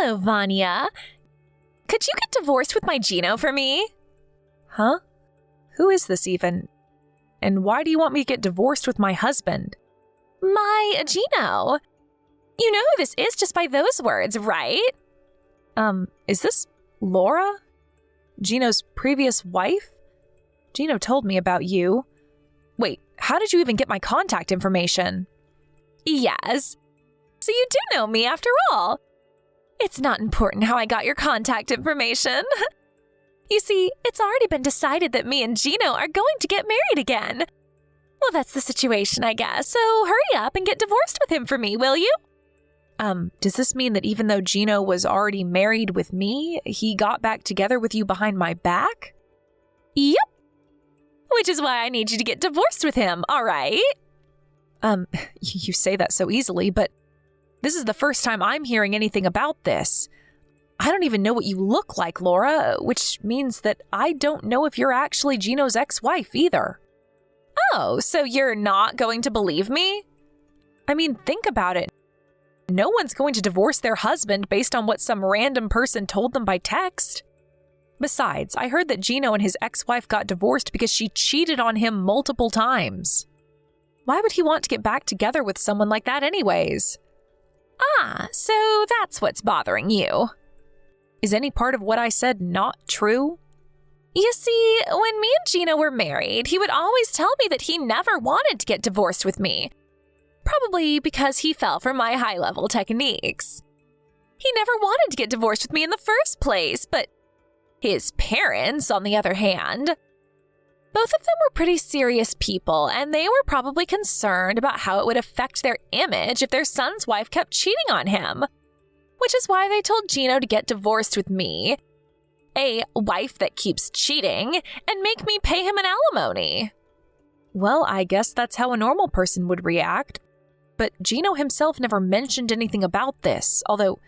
Hello, Vanya. Could you get divorced with my Gino for me? Huh? Who is this even? And why do you want me to get divorced with my husband? My Gino. You know who this is just by those words, right? Is this Laura? Gino's previous wife? Gino told me about you. Wait, how did you even get my contact information? Yes. So you do know me after all. It's not important how I got your contact information. You see, it's already been decided that me and Gino are going to get married again. Well, that's the situation, I guess. So hurry up and get divorced with him for me, will you? Does this mean that even though Gino was already married with me, he got back together with you behind my back? Yep. Which is why I need you to get divorced with him, all right? You say that so easily, but this is the first time I'm hearing anything about this. I don't even know what you look like, Laura, which means that I don't know if you're actually Gino's ex-wife either. Oh, so you're not going to believe me? I mean, think about it. No one's going to divorce their husband based on what some random person told them by text. Besides, I heard that Gino and his ex-wife got divorced because she cheated on him multiple times. Why would he want to get back together with someone like that anyways? Ah, so that's what's bothering you. Is any part of what I said not true? You see, when me and Gino were married, he would always tell me that he never wanted to get divorced with me. Probably because he fell for my high-level techniques. He never wanted to get divorced with me in the first place, but his parents, on the other hand, both of them were pretty serious people, and they were probably concerned about how it would affect their image if their son's wife kept cheating on him. Which is why they told Gino to get divorced with me, a wife that keeps cheating, and make me pay him an alimony. Well, I guess that's how a normal person would react. But Gino himself never mentioned anything about this, although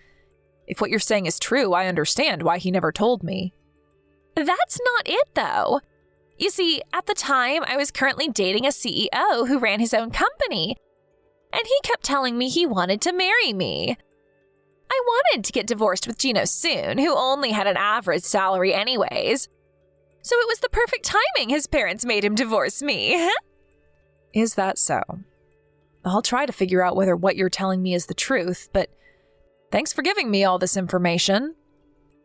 if what you're saying is true, I understand why he never told me. That's not it, though. You see, at the time, I was currently dating a CEO who ran his own company, and he kept telling me he wanted to marry me. I wanted to get divorced with Gino soon, who only had an average salary anyways. So it was the perfect timing his parents made him divorce me. Is that so? I'll try to figure out whether what you're telling me is the truth, but thanks for giving me all this information.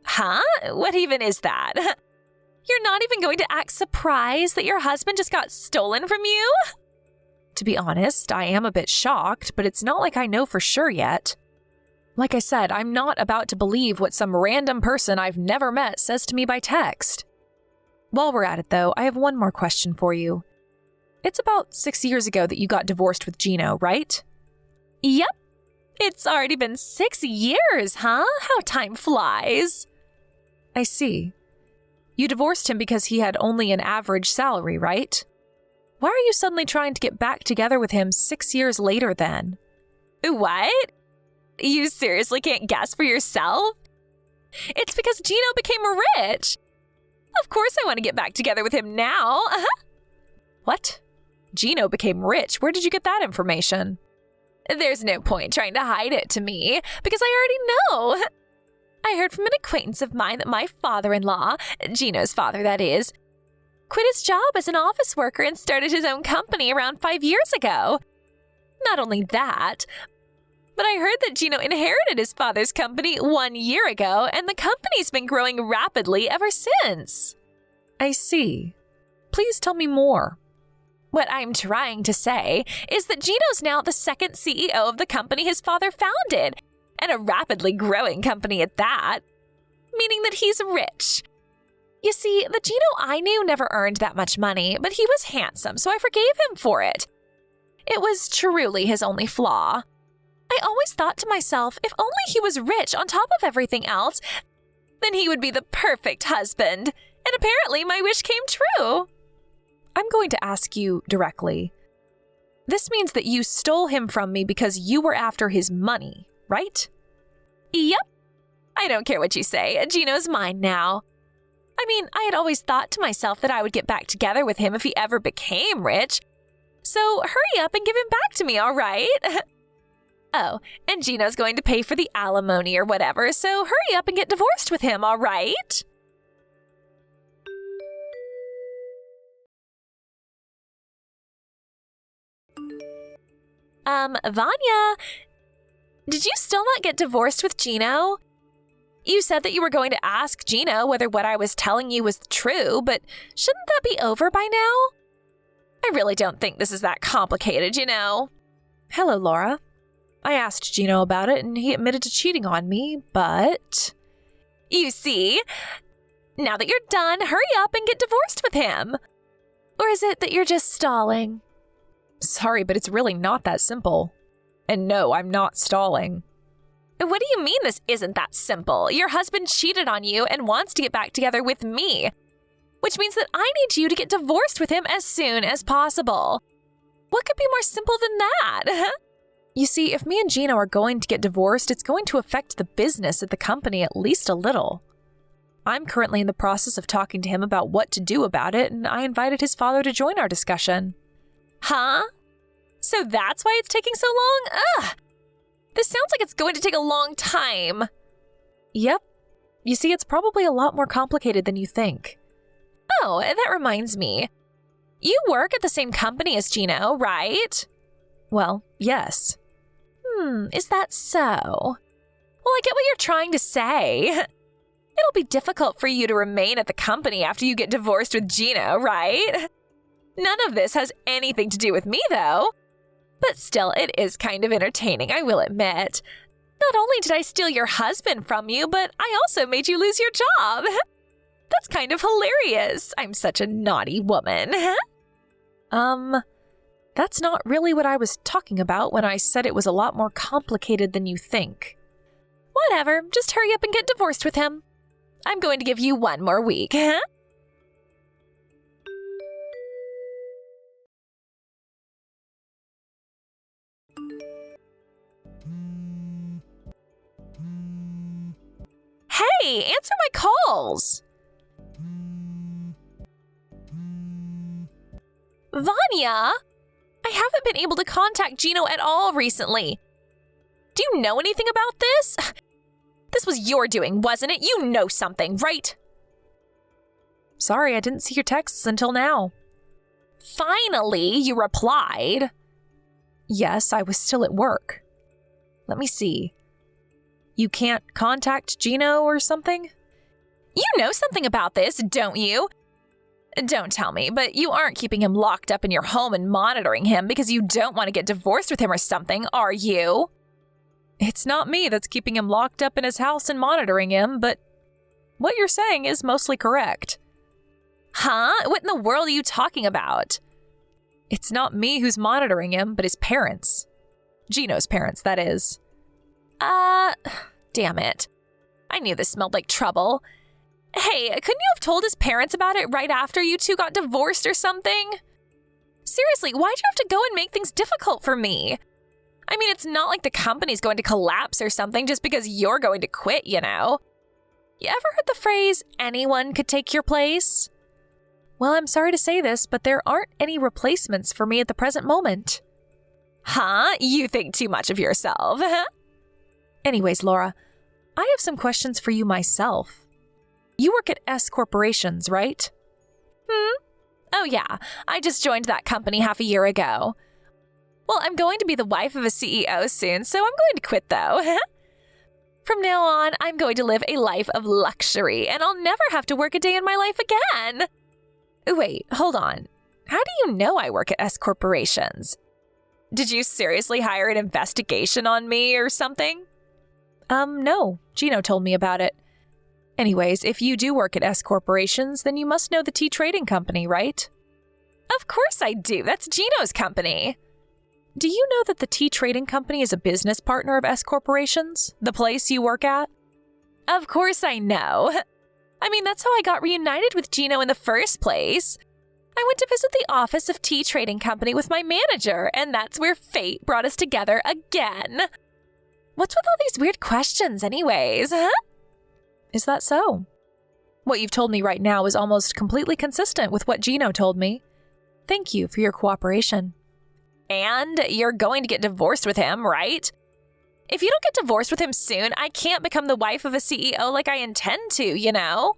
Huh? What even is that? You're not even going to act surprised that your husband just got stolen from you? To be honest, I am a bit shocked, but it's not like I know for sure yet. Like I said, I'm not about to believe what some random person I've never met says to me by text. While we're at it, though, I have one more question for you. It's about 6 years ago that you got divorced with Gino, right? Yep. It's already been 6 years, huh? How time flies. I see. You divorced him because he had only an average salary, right? Why are you suddenly trying to get back together with him 6 years later then? What? You seriously can't guess for yourself? It's because Gino became rich. Of course I want to get back together with him now. What? Gino became rich? Where did you get that information? There's no point trying to hide it to me, because I already know. I heard from an acquaintance of mine that my father-in-law, Gino's father that is, quit his job as an office worker and started his own company around 5 years ago. Not only that, but I heard that Gino inherited his father's company 1 year ago, and the company's been growing rapidly ever since. I see. Please tell me more. What I'm trying to say is that Gino's now the second CEO of the company his father founded, and a rapidly growing company at that, meaning that he's rich. You see, the Gino I knew never earned that much money, but he was handsome, so I forgave him for it. It was truly his only flaw. I always thought to myself, if only he was rich on top of everything else, then he would be the perfect husband. And apparently my wish came true. I'm going to ask you directly. This means that you stole him from me because you were after his money, right? Yep. I don't care what you say. Gino's mine now. I mean, I had always thought to myself that I would get back together with him if he ever became rich. So hurry up and give him back to me, all right? Oh, and Gino's going to pay for the alimony or whatever, so hurry up and get divorced with him, all right? Vanya, did you still not get divorced with Gino? You said that you were going to ask Gino whether what I was telling you was true, but shouldn't that be over by now? I really don't think this is that complicated, you know. Hello, Laura. I asked Gino about it and he admitted to cheating on me, but... You see? Now that you're done, hurry up and get divorced with him. Or is it that you're just stalling? Sorry, but it's really not that simple. And no, I'm not stalling. What do you mean this isn't that simple? Your husband cheated on you and wants to get back together with me, which means that I need you to get divorced with him as soon as possible. What could be more simple than that? You see, if me and Gino are going to get divorced, it's going to affect the business at the company at least a little. I'm currently in the process of talking to him about what to do about it, and I invited his father to join our discussion. Huh? So that's why it's taking so long? Ugh! This sounds like it's going to take a long time. Yep. You see, it's probably a lot more complicated than you think. Oh, that reminds me. You work at the same company as Gino, right? Well, yes. Is that so? Well, I get what you're trying to say. It'll be difficult for you to remain at the company after you get divorced with Gino, right? None of this has anything to do with me, though. But still, it is kind of entertaining, I will admit. Not only did I steal your husband from you, but I also made you lose your job. That's kind of hilarious. I'm such a naughty woman. That's not really what I was talking about when I said it was a lot more complicated than you think. Whatever, just hurry up and get divorced with him. I'm going to give you 1 more week. Hey, answer my calls! Vanya! I haven't been able to contact Gino at all recently. Do you know anything about this? This was your doing, wasn't it? You know something, right? Sorry, I didn't see your texts until now. Finally, you replied. Yes, I was still at work. Let me see. You can't contact Gino or something? You know something about this, don't you? Don't tell me, but you aren't keeping him locked up in your home and monitoring him because you don't want to get divorced with him or something, are you? It's not me that's keeping him locked up in his house and monitoring him, but what you're saying is mostly correct. Huh? What in the world are you talking about? It's not me who's monitoring him, but his parents. Gino's parents, that is. Damn it. I knew this smelled like trouble. Hey, couldn't you have told his parents about it right after you two got divorced or something? Seriously, why'd you have to go and make things difficult for me? I mean, it's not like the company's going to collapse or something just because you're going to quit, you know? You ever heard the phrase, anyone could take your place? Well, I'm sorry to say this, but there aren't any replacements for me at the present moment. Huh? You think too much of yourself. Anyways, Laura, I have some questions for you myself. You work at S Corporations, right? Oh yeah, I just joined that company half a year ago. Well, I'm going to be the wife of a CEO soon, so I'm going to quit though. From now on, I'm going to live a life of luxury, and I'll never have to work a day in my life again. Wait, hold on. How do you know I work at S Corporations? Did you seriously hire an investigation on me or something? No. Gino told me about it. Anyways, if you do work at S Corporations, then you must know the tea trading company, right? Of course I do. That's Gino's company. Do you know that the tea trading company is a business partner of S Corporations, the place you work at? Of course I know. I mean, that's how I got reunited with Gino in the first place. I went to visit the office of tea trading company with my manager, and that's where fate brought us together again. What's with all these weird questions anyways, huh? Is that so? What you've told me right now is almost completely consistent with what Gino told me. Thank you for your cooperation. And you're going to get divorced with him, right? If you don't get divorced with him soon, I can't become the wife of a CEO like I intend to, you know?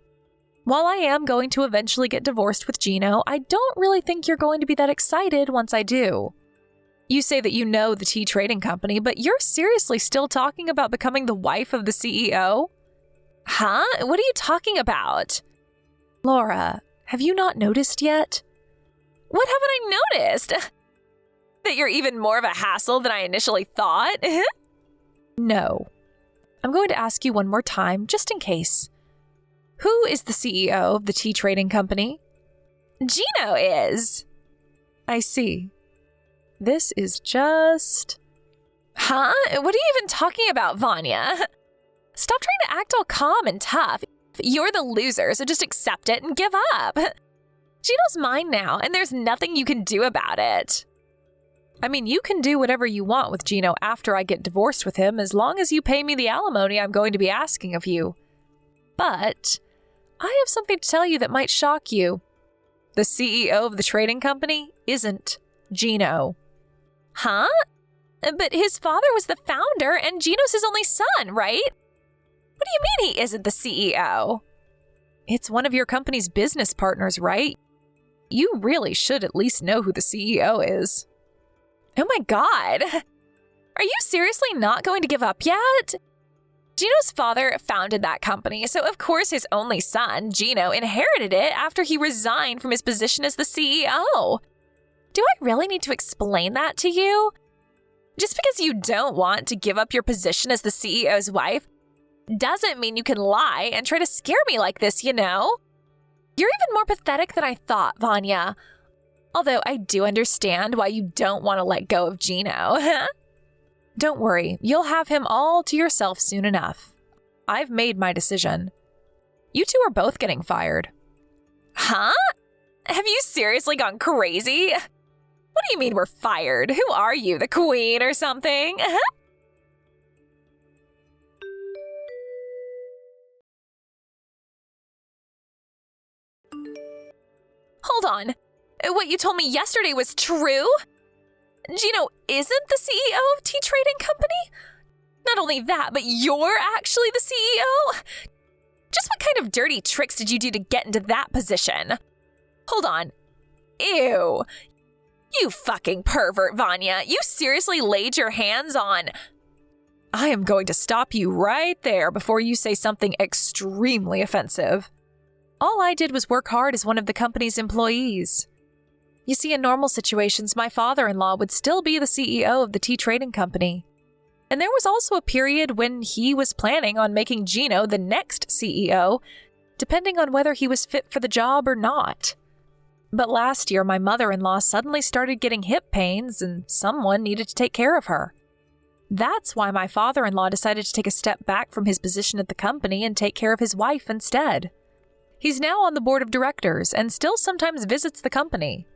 While I am going to eventually get divorced with Gino, I don't really think you're going to be that excited once I do. You say that you know the tea trading company, but you're seriously still talking about becoming the wife of the CEO? Huh? What are you talking about? Laura, have you not noticed yet? What haven't I noticed? That you're even more of a hassle than I initially thought? No. I'm going to ask you one more time, just in case. Who is the CEO of the tea trading company? Gino is. I see. This is just... Huh? What are you even talking about, Vanya? Stop trying to act all calm and tough. You're the loser, so just accept it and give up. Gino's mine now, and there's nothing you can do about it. I mean, you can do whatever you want with Gino after I get divorced with him, as long as you pay me the alimony I'm going to be asking of you. But I have something to tell you that might shock you. The CEO of the trading company isn't Gino. Huh? But his father was the founder, and Gino's his only son, right? What do you mean he isn't the CEO? It's one of your company's business partners, right? You really should at least know who the CEO is. Oh my God. Are you seriously not going to give up yet? Gino's father founded that company, so of course his only son, Gino, inherited it after he resigned from his position as the CEO. Do I really need to explain that to you? Just because you don't want to give up your position as the CEO's wife doesn't mean you can lie and try to scare me like this, you know? You're even more pathetic than I thought, Vanya. Although I do understand why you don't want to let go of Gino. Don't worry, you'll have him all to yourself soon enough. I've made my decision. You two are both getting fired. Huh? Have you seriously gone crazy? What do you mean we're fired? Who are you, the queen or something? Hold on. What you told me yesterday was true? Gino isn't the CEO of Tea Trading Company? Not only that, but you're actually the CEO? Just what kind of dirty tricks did you do to get into that position? Hold on. Ew. You fucking pervert, Vanya. You seriously laid your hands on... I am going to stop you right there before you say something extremely offensive. All I did was work hard as one of the company's employees. You see, in normal situations, my father-in-law would still be the CEO of the tea trading company. And there was also a period when he was planning on making Gino the next CEO, depending on whether he was fit for the job or not. But last year, my mother-in-law suddenly started getting hip pains and someone needed to take care of her. That's why my father-in-law decided to take a step back from his position at the company and take care of his wife instead. He's now on the board of directors and still sometimes visits the company.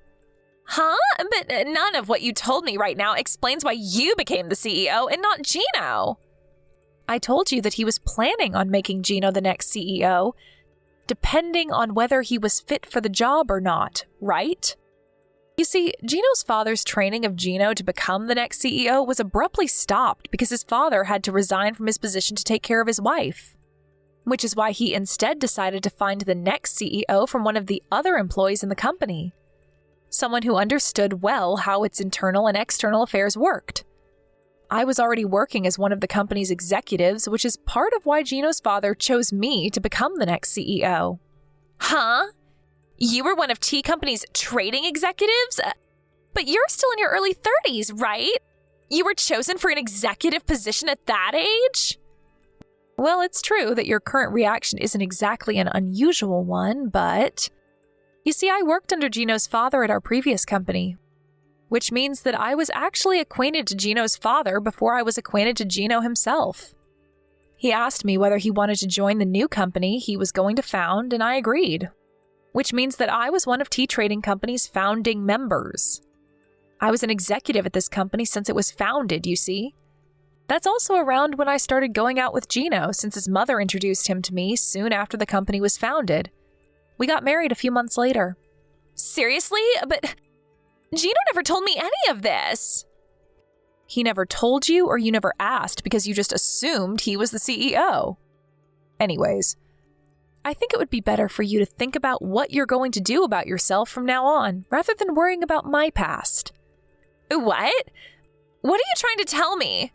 Huh? But none of what you told me right now explains why you became the CEO and not Gino. I told you that he was planning on making Gino the next CEO, depending on whether he was fit for the job or not, right? You see, Gino's father's training of Gino to become the next CEO was abruptly stopped because his father had to resign from his position to take care of his wife. Which is why he instead decided to find the next CEO from one of the other employees in the company. Someone who understood well how its internal and external affairs worked. I was already working as one of the company's executives, which is part of why Gino's father chose me to become the next CEO. Huh? You were one of Tea Company's trading executives? But you're still in your early 30s, right? You were chosen for an executive position at that age? Well, it's true that your current reaction isn't exactly an unusual one, but... You see, I worked under Gino's father at our previous company, which means that I was actually acquainted to Gino's father before I was acquainted to Gino himself. He asked me whether he wanted to join the new company he was going to found, and I agreed, which means that I was one of Tea Trading Company's founding members. I was an executive at this company since it was founded, you see. That's also around when I started going out with Gino, since his mother introduced him to me soon after the company was founded. We got married a few months later. Seriously? But Gino never told me any of this. He never told you or you never asked because you just assumed he was the CEO. Anyways, I think it would be better for you to think about what you're going to do about yourself from now on, rather than worrying about my past. What? What are you trying to tell me?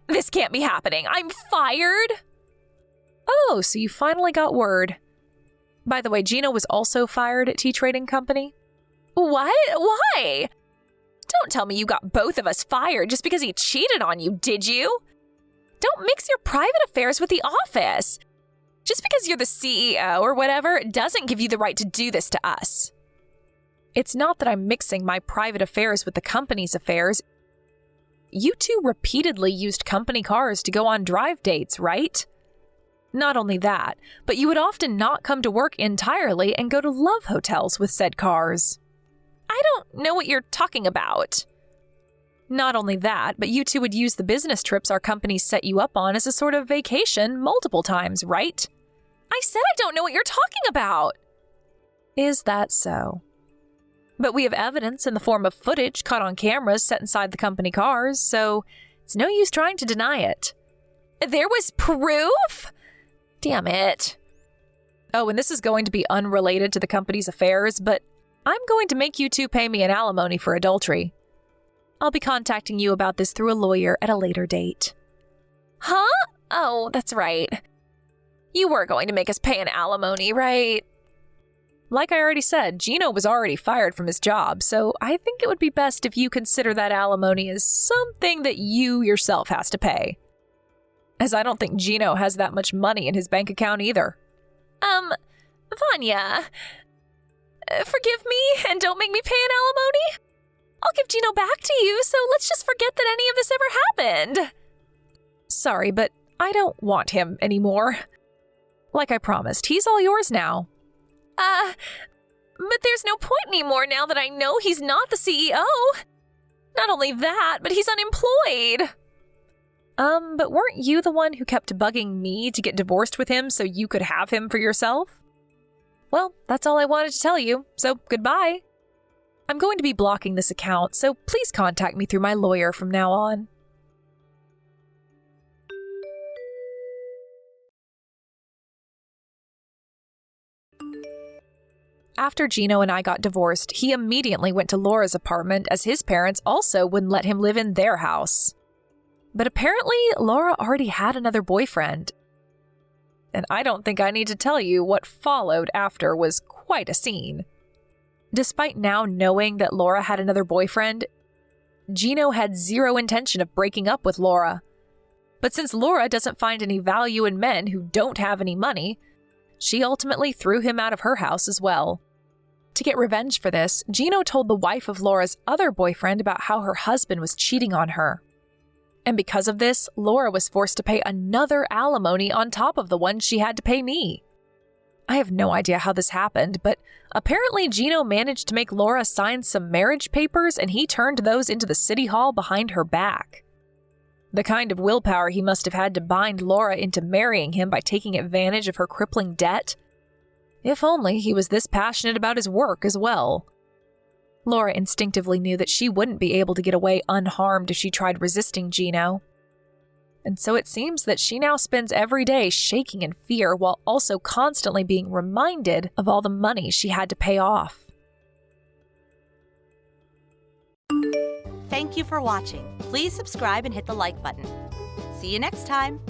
This can't be happening. I'm fired? Oh, so you finally got word. By the way, Gino was also fired at Tea Trading Company. What? Why? Don't tell me you got both of us fired just because he cheated on you, did you? Don't mix your private affairs with the office. Just because you're the CEO or whatever doesn't give you the right to do this to us. It's not that I'm mixing my private affairs with the company's affairs. You two repeatedly used company cars to go on drive dates, right? Not only that, but you would often not come to work entirely and go to love hotels with said cars. I don't know what you're talking about. Not only that, but you two would use the business trips our company set you up on as a sort of vacation multiple times, right? I said I don't know what you're talking about. Is that so? But we have evidence in the form of footage caught on cameras set inside the company cars, so it's no use trying to deny it. There was proof? Damn it. Oh, and this is going to be unrelated to the company's affairs, but I'm going to make you two pay me an alimony for adultery. I'll be contacting you about this through a lawyer at a later date. Huh? Oh, that's right. You were going to make us pay an alimony, right? Like I already said, Gino was already fired from his job, so I think it would be best if you consider that alimony as something that you yourself has to pay. As I don't think Gino has that much money in his bank account either. Vanya, forgive me and don't make me pay an alimony. I'll give Gino back to you, so let's just forget that any of this ever happened. Sorry, but I don't want him anymore. Like I promised, he's all yours now. But there's no point anymore now that I know he's not the CEO. Not only that, but he's unemployed. But weren't you the one who kept bugging me to get divorced with him so you could have him for yourself? Well, that's all I wanted to tell you, so goodbye. I'm going to be blocking this account, so please contact me through my lawyer from now on. After Gino and I got divorced, he immediately went to Laura's apartment as his parents also wouldn't let him live in their house. But apparently, Laura already had another boyfriend. And I don't think I need to tell you what followed after was quite a scene. Despite now knowing that Laura had another boyfriend, Gino had zero intention of breaking up with Laura. But since Laura doesn't find any value in men who don't have any money, she ultimately threw him out of her house as well. To get revenge for this, Gino told the wife of Laura's other boyfriend about how her husband was cheating on her. And because of this, Laura was forced to pay another alimony on top of the one she had to pay me. I have no idea how this happened, but apparently Gino managed to make Laura sign some marriage papers and he turned those into the city hall behind her back. The kind of willpower he must have had to bind Laura into marrying him by taking advantage of her crippling debt. If only he was this passionate about his work as well. Laura instinctively knew that she wouldn't be able to get away unharmed if she tried resisting Gino. And so it seems that she now spends every day shaking in fear while also constantly being reminded of all the money she had to pay off. Thank you for watching. Please subscribe and hit the like button. See you next time.